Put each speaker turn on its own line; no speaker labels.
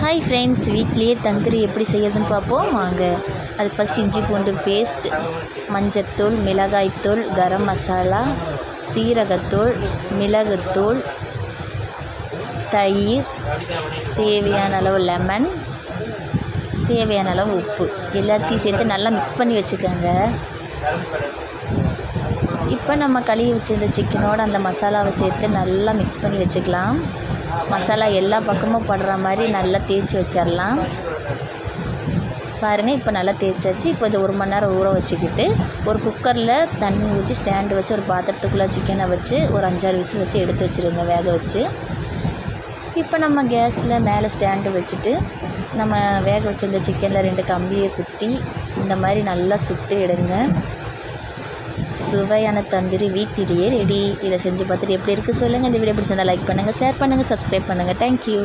Hi friends, வீட்லேயே தந்தூரி எப்படி செய்யறதுன்னு பார்ப்போம் வாங்க. அது ஃபஸ்ட் இஞ்சி பூண்டு பேஸ்ட், மஞ்சத்தூள், மிளகாய்த்தூள், கரம் மசாலா, சீரகத்தூள், மிளகுத்தூள், தயிர், தேவையான அளவு லெமன், தேவையான அளவு உப்பு எல்லாத்தையும் சேர்த்து நல்லா மிக்ஸ் பண்ணி வச்சுக்கோங்க. இப்போ நம்ம கழுவி வச்சிருந்த சிக்கனோட அந்த மசாலாவை சேர்த்து நல்லா மிக்ஸ் பண்ணி வச்சுக்கலாம். மசாலா எல்லா பக்கமும் படுற மாதிரி நல்லா தேய்ச்சி வச்சிடலாம். பாருங்கள், இப்போ நல்லா தேய்ச்சாச்சு. இப்போ இது 1 மணி நேரம் ஊற வச்சுக்கிட்டு ஒரு குக்கரில் தண்ணி ஊற்றி ஸ்டாண்டு வச்சு ஒரு பாத்திரத்துக்குள்ளே சிக்கனை வச்சு ஒரு 5-6 விசில் வச்சு எடுத்து வச்சுருங்க, வேக வச்சு. இப்போ நம்ம கேஸில் மேலே ஸ்டாண்டு வச்சுட்டு நம்ம வேக வச்சுருந்த சிக்கனில் 2 கம்பியை குத்தி இந்த மாதிரி நல்லா சுட்டு எடுங்க. சுவையான தந்தூரி வீட்டிலேயே ரெடி. இதை செஞ்சு பார்த்துட்டு எப்படி இருக்குது சொல்லுங்கள். இந்த வீடியோ பிடிச்சிருந்தா லைக் பண்ணுங்கள், ஷேர் பண்ணுங்கள், சப்ஸ்கிரைப் பண்ணுங்கள். தேங்க்யூ.